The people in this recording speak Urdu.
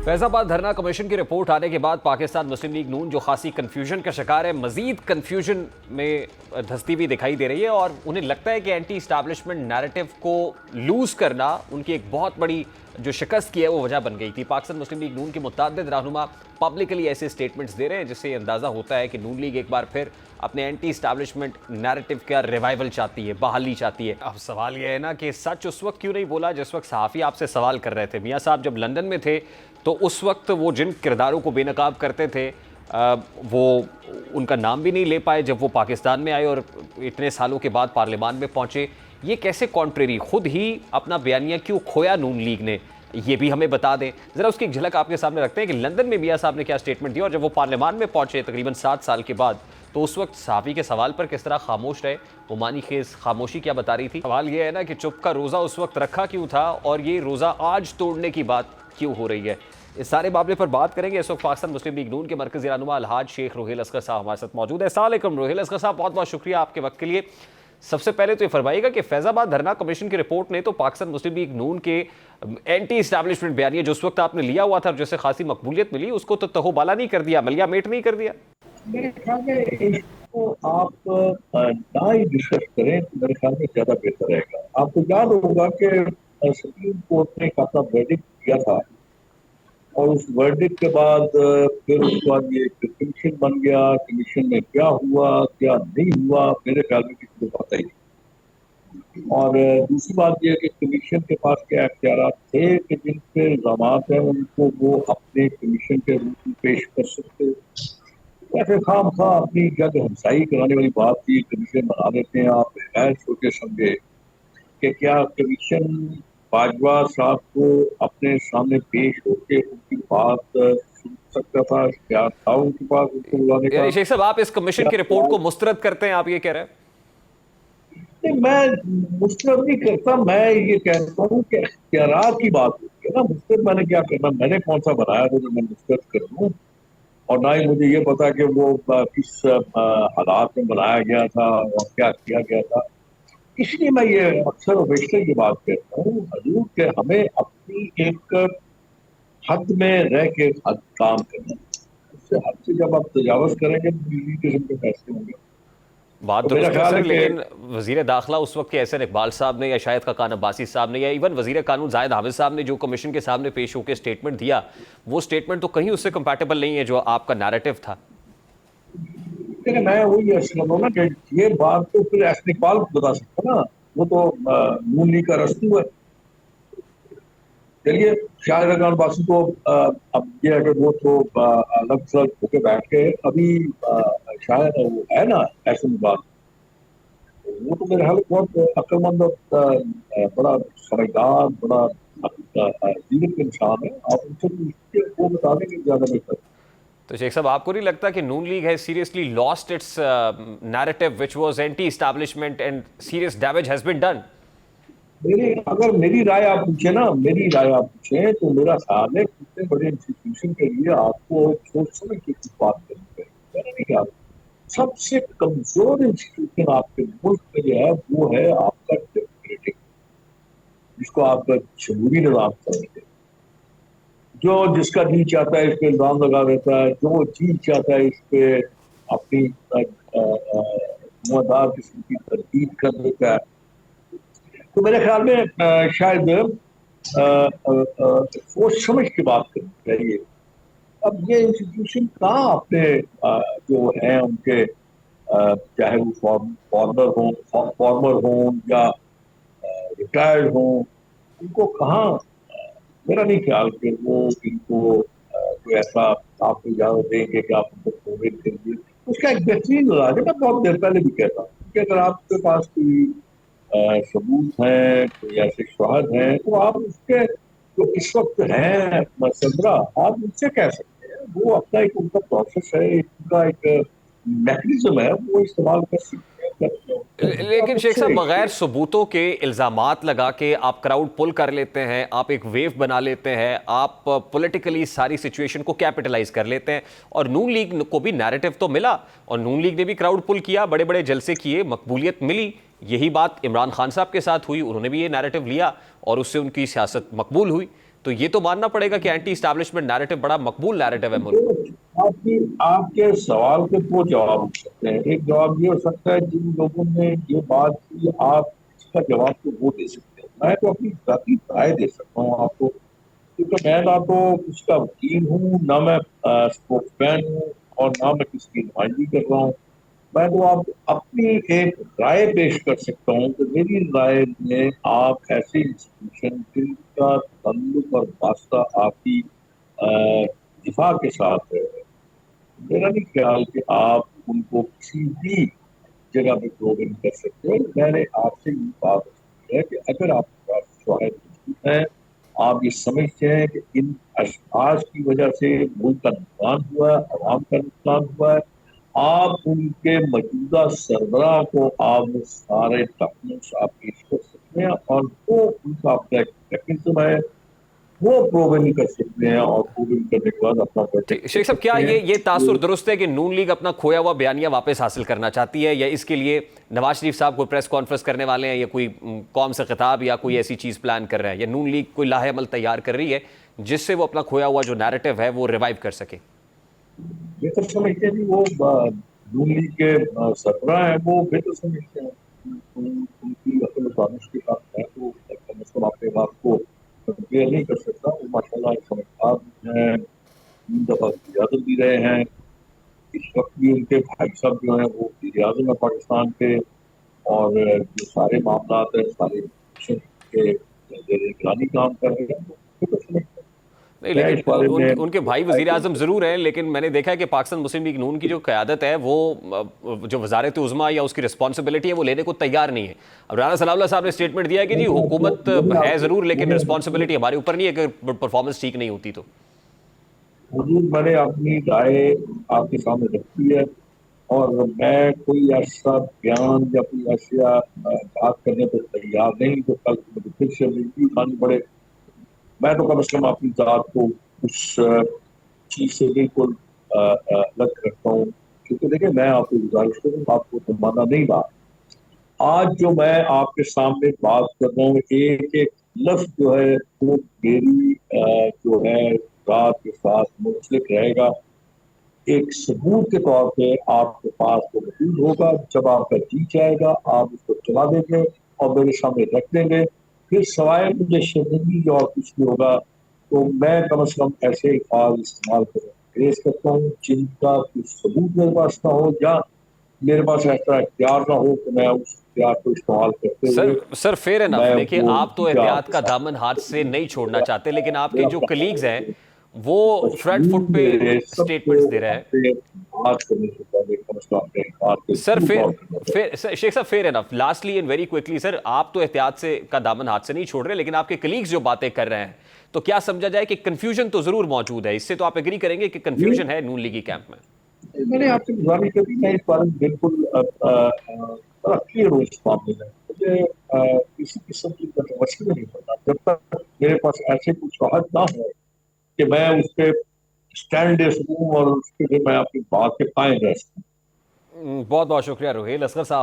فیض آباد دھرنا کمیشن کی رپورٹ آنے کے بعد پاکستان مسلم لیگ نون جو خاصی کنفیوژن کا شکار ہے، مزید کنفیوژن میں دھستی ہوئی دکھائی دے رہی ہے اور انہیں لگتا ہے کہ اینٹی اسٹیبلشمنٹ نیریٹو کو لوز کرنا ان کی ایک بہت بڑی جو شکست کی ہے وہ وجہ بن گئی تھی۔ پاکستان مسلم لیگ نون کے متعدد رہنما پبلکلی ایسے سٹیٹمنٹس دے رہے ہیں جس سے اندازہ ہوتا ہے کہ نون لیگ ایک بار پھر اپنے اینٹی اسٹیبلشمنٹ نیریٹو کا ریوائول چاہتی ہے، بحالی چاہتی ہے۔ اب سوال یہ ہے نا کہ سچ اس وقت کیوں نہیں بولا جس وقت صحافی آپ سے سوال کر رہے تھے؟ میاں صاحب جب لندن میں تھے تو اس وقت وہ جن کرداروں کو بے نقاب کرتے تھے وہ ان کا نام بھی نہیں لے پائے جب وہ پاکستان میں آئے اور اتنے سالوں کے بعد پارلیمان میں پہنچے۔ یہ کیسے کانٹریری، خود ہی اپنا بیانیہ کیوں کھویا نون لیگ نے، یہ بھی ہمیں بتا دیں ذرا۔ اس کی ایک جھلک آپ کے سامنے رکھتے ہیں کہ لندن میں میاں صاحب نے کیا سٹیٹمنٹ دیا اور جب وہ پارلیمان میں پہنچے تقریباً 7 سال کے بعد تو اس وقت صحافی کے سوال پر کس طرح خاموش رہے، وہ معنی خیز خاموشی کیا بتا رہی تھی؟ سوال یہ ہے نا کہ چپ کا روزہ اس وقت رکھا کیوں تھا اور یہ روزہ آج توڑنے کی بات کیوں ہو رہی ہے؟ اس سارے معاملے پر بات کریں گے۔ اس وقت پاکستان مسلم لیگ نون کے مرکزی رہنما الحاج شیخ روہیل اصغر صاحب ہمارے ساتھ موجود ہے۔ السلام علیکم روہیل اصغر صاحب، بہت بہت شکریہ آپ کے وقت کے لیے۔ سب سے پہلے تو یہ فرمائیے گا کہ فیض آباد دھرنا کمیشن کی رپورٹ نے تو پاکستان مسلم لیگ نون کے اینٹی اسٹیبلشمنٹ بیانیہ جو اس وقت آپ نے لیا ہوا تھا اور جسے خاصی مقبولیت ملی اس کو تو تہو بالا نہیں کر دیا، ملیا میٹ نہیں کر دیا؟ میرے خیال میں اس کو آپ نہ ہی ڈسکس کریں تو میرے خیال میں زیادہ بہتر رہے گا۔ آپ کو یاد ہوگا کہ سپریم کورٹ نے ایک اپنا ورڈکٹ دیا تھا اور اس ورڈکٹ کے بعد پھر اس کے بعد یہ کمیشن بن گیا۔ کمیشن میں کیا ہوا کیا نہیں ہوا میرے خیال میں کسی کو پتہ ہی نہیں۔ اور دوسری بات یہ ہے کہ کمیشن کے پاس کیا اختیارات تھے کہ جن کے الزامات ہیں ان کو وہ اپنے کمیشن کے روپ میں پیش کر سکتے۔ ایسے خام خواہ اپنی جد ہمسائی کرانے والی بات تھی، کمیشن بنا دیتے ہیں۔ آپ غیر سوچے سمجھے کہ کیا کمیشن باجوہ صاحب کو اپنے سامنے پیش ہو کے ان کی بات سن سکتا تھا؟ اختیار تھا ان کے پاس ان کو بلانے کا؟ یعنی شیخ صاحب آپ اس کمیشن کی رپورٹ کو مسترد کرتے ہیں، آپ یہ کہہ رہے ہیں؟ نہیں، میں مسترد نہیں کرتا، میں یہ کہتا ہوں کہ اختیارات کی بات ہوتی ہے نا۔ مسترد میں نے کیا کرنا، میں نے کون سا بنایا تھا جو میں مسترد کر دوں؟ اور نہ ہی مجھے یہ پتا کہ وہ کس حالات میں بنایا گیا تھا اور کیا کیا گیا تھا۔ اس لیے میں یہ اکثر و بیشتر کی بات کہتا ہوں حضور کہ ہمیں اپنی ایک حد میں رہ کے کام کرنا ہے۔ اس سے حد سے جب آپ تجاوز کریں گے تو کسی قسم کے فیصلے ہوں گے۔ بات تو میرا درست ہے خیال سر، ہے کہ لیکن وزیر داخلہ اس وقت کے احسن اقبال صاحب نے یا شاید خاقان عباسی صاحب نے یا ایون وزیر قانون زاہد حافظ صاحب نے جو کمیشن کے سامنے پیش ہو کے سٹیٹمنٹ دیا وہ سٹیٹمنٹ تو کہیں اس سے کمپیٹیبل نہیں ہے جو آپ کا نیریٹو تھا۔ لیکن میں وہی سمجھتا ہوں نا کہ یہ بات تو پھر احسن اقبال کو بتا سکتا نا، وہ تو نون لیگ کا رستو ہے۔ چلیے شاہد خاقان عباسی کو اب یہ ہے کہ وہ تو الگ تھلگ ہو کے بیٹھ کے ابھی شاید وہ ہے نا احسن اقبال، وہ تو میرے خیال بہت عقل مند اور بڑا سمجھدار، بڑا عزیز انسان ہے۔ آپ ان سے پوچھیے، وہ بتا دیں گے زیادہ بہتر۔ تو شیخ صاحب آپ کو نہیں لگتا کہ نون league has seriously lost its narrative which was anti-establishment and serious damage has been done؟ اگر میری رائے آپ پوچھیں نا، میری رائے آپ پوچھیں تو میرا خیال ہے کہ اتنے بڑے انسٹیٹیوشن کے لیے آپ کو سوچ سمجھ کے کچھ بات کرنی چاہیے۔ میں نے نہیں کہا سب سے کمزور انسٹیٹیوشن آپ کے ملک میں جو ہے وہ ہے آپ کا ڈیموکریٹک، جس کو آپ کا جمہوری نظام سمجھتے ہیں۔ جو جس کا جی چاہتا ہے اس پہ الزام لگا دیتا ہے، جو جی چاہتا ہے اس پہ اپنی دار قسم کی تردید کر دیتا ہے۔ تو میرے خیال میں شاید سوچ سمجھ کے بات کرنی چاہیے۔ اب یہ انسٹیٹیوشن کہاں اپنے جو ہیں ان کے چاہے وہ فارمر ہوں یا ریٹائرڈ ہوں، ان کو کہاں، میرا نہیں خیال کہ وہ ان کو کوئی ایسا آپ کو اجازت دیں گے کہ آپ ان کو پروویڈ کریے۔ اس کا ایک بہترین علاج ہے، میں بہت دیر پہلے بھی کہتا ہوں کہ اگر آپ کے پاس کوئی ثبوت ہیں، کوئی ایسے شواہد ہیں تو آپ اس کے جو اس وقت ہیں سربراہ، آپ ان سے کہہ سکتے ہیں۔ وہ اپنا ایک ان کا پروسیس ہے، ان کا ایک میکنزم ہے، وہ استعمال کر سکتے ہیں۔ لیکن شیخ صاحب بغیر ثبوتوں کے الزامات لگا کے آپ کراؤڈ پل کر لیتے ہیں، آپ ایک ویو بنا لیتے ہیں، آپ پولیٹیکلی ساری سچویشن کو کیپٹلائز کر لیتے ہیں، اور نون لیگ کو بھی نیریٹو تو ملا اور نون لیگ نے بھی کراؤڈ پل کیا، بڑے بڑے جلسے کیے، مقبولیت ملی۔ یہی بات عمران خان صاحب کے ساتھ ہوئی، انہوں نے بھی یہ نیریٹو لیا اور اس سے ان کی سیاست مقبول ہوئی۔ تو یہ تو ماننا پڑے گا کہ اینٹی اسٹیبلشمنٹ نیریٹو بڑا مقبول نیریٹو ہے ملک. آپ کے سوال کے دو جواب ہو سکتے ہیں. ایک جواب یہ ہو سکتا ہے جن لوگوں نے یہ بات کی آپ اس کا جواب تو وہ دے سکتے ہیں. میں تو اپنی ذاتی رائے دے سکتا ہوں آپ کو، کیونکہ میں نہ تو اس کا وکیل ہوں، نہ میں اسپوکس مین ہوں، اور نہ میں کسی کی نمائندگی کر رہا ہوں. میں تو آپ اپنی ایک رائے پیش کر سکتا ہوں کہ میری رائے میں آپ ایسی انسٹیٹیوشن جن کا تعلق اور واسطہ آپ کی دفاع کے ساتھ ہے، میرا نہیں خیال کہ آپ ان کو کسی بھی جگہ پہ پروگرام کر سکتے ہو. میں نے آپ سے یہ بات کی ہے کہ اگر آپ کے پاس شواہد موجود ہیں، آپ یہ سمجھتے ہیں کہ ان اشخاص کی وجہ سے ملک کا نقصان ہوا ہے، عوام کا نقصان ہوا ہے، آپ ان کے موجودہ سربراہ کو آپ وہ سارے ڈاکومنٹس آپ پیش کر سکتے ہیں، اور وہ ان کا اپنا ایک میکینزم ہے، وہ پروگرام کر سکتے ہیں، اور پروگرام کرنے کے بعد اپنا پروجیکٹ کر شیخ صاحب، کیا سکتے ہیں. یہ تاثر درست ہے کہ نون لیگ اپنا کھویا ہوا بیانیہ واپس حاصل کرنا چاہتی ہے، یا اس کے لیے نواز شریف صاحب کوئی پریس کانفرنس کرنے والے ہیں، یا کوئی قوم سے خطاب یا کوئی ایسی چیز پلان کر رہے ہیں، یا نون لیگ کوئی لاہ عمل تیار کر رہی ہے جس سے وہ اپنا کھویا ہوا جو نیریٹو ہے وہ ریوائیو کر سکے؟ بہتر سمجھتے ہیں وہ نون لیگ کے سربراہ ہیں، وہ بہتر سمجھتے ہیں. ان کی عقل و دانش کے ساتھ ہے تو کم از کم اپنے بات کو کمپیئر نہیں کر سکتا. وہ ماشاء اللہ ایک سمجھدار بھی ہیں، 3 دفعہ اجازت بھی رہے ہیں. اس وقت بھی ان کے بھائی صاحب جو ہیں وہ وزیر اعظم ہے پاکستان کے، اور جو سارے معاملات ہیں سارے کے زیر نگرانی کام کر رہے ہیں. بہتر سمجھتے ہیں. نہیں، میں لیکن اس بارے میں ان کے بھائی وزیر اعظم ضرور ہیں، لیکن میں نے دیکھا ہے کہ پاکستان مسلم لیگ نون کی جو قیادت ہے وہ جو وزارت عظمیٰ یا اس کی رسپانسبلٹی ہے وہ لینے کو تیار نہیں ہے. اب رانا ثناء اللہ صاحب نے اسٹیٹمنٹ دیا ہے کہ جی حکومت ہے ضرور، لیکن رسپانسبلٹی ہمارے اوپر نہیں ہے کہ پرفارمنس ٹھیک نہیں ہوتی تو. حضور میں نے اپنی رائے آپ کے سامنے رکھی ہے، اور میں کوئی ایسا بیان یا کوئی ایسا بات کرنے کو تیار نہیں جو کل مجھے پھر سے ملتی اٹھانی پڑے. میں تو کم از کم اپنی ذات کو اس چیز سے بالکل الگ رکھتا ہوں، کیونکہ دیکھیں میں آپ کو گزارش کروں، آپ کو تو مانا نہیں رہا. آج جو میں آپ کے سامنے بات کر رہا ہوں، ایک ایک لفظ جو ہے وہ میری جو ہے ذات کے ساتھ منسلک رہے گا. ایک ثبوت کے طور پہ آپ کے پاس وہ موجود ہوگا. جب آپ کا جی جائے گا آپ اس کو چلا دیں گے اور میرے سامنے رکھ دیں گے. پھر سوائے مجھے شرمندگی اور کچھ بھی ہوگا تو میں کم از کم ایسے الفاظ استعمال پیش کرتا ہوں جن کا کوئی ثبوت میرے پاس نہ ہو، یا میرے پاس ایسا اختیار نہ ہو کہ میں اس اختیار کو استعمال کرتے ہوئے سر فیئر انف، میں دیکھیے وہ آپ تو نتیجہ آپ احتیاط کے کا ساتھ دامن ہاتھ سے نہیں چھوڑنا چاہتے، لیکن آپ کے میرا جو پڑھنا کلیگز ہیں ہے وہ فرنٹ فٹ پہ میرے سب کو اسٹیٹمنٹس دے رہے ہیں. اپنے بات کرنے سے پہلے کم از کم اپنے بات پہ سر ضرور غور کرنا چاہیے. شیخ صاحب fair enough, lastly and very quickly sir, آپ تو احتیاط سے کا دامن ہاتھ سے نہیں چھوڑ رہے، لیکن آپ کے کلیگز جو باتیں کر رہے ہیں تو کیا سمجھا جائے کہ کنفیوژن تو ضرور موجود ہے؟ اس سے تو آپ ایگری کریں گے کہ کنفیوژن ہے نون لیگی کیمپ میں؟ میں نے آپ سے گزارش کری، میں اس بارے میں بالکل بڑا کلیئر ہوں اس معاملے میں. مجھے کسی قسم کی کنٹروورسی میں نہیں پڑنا جب تک میرے پاس ایسے کچھ شواہد نہ ہو کہ میں اس پہ اسٹینڈ لے سکوں اور اس پہ میں اپنی بات کے قائم رہ سکوں. بہت بہت شکریہ روہیل اصغر صاحب.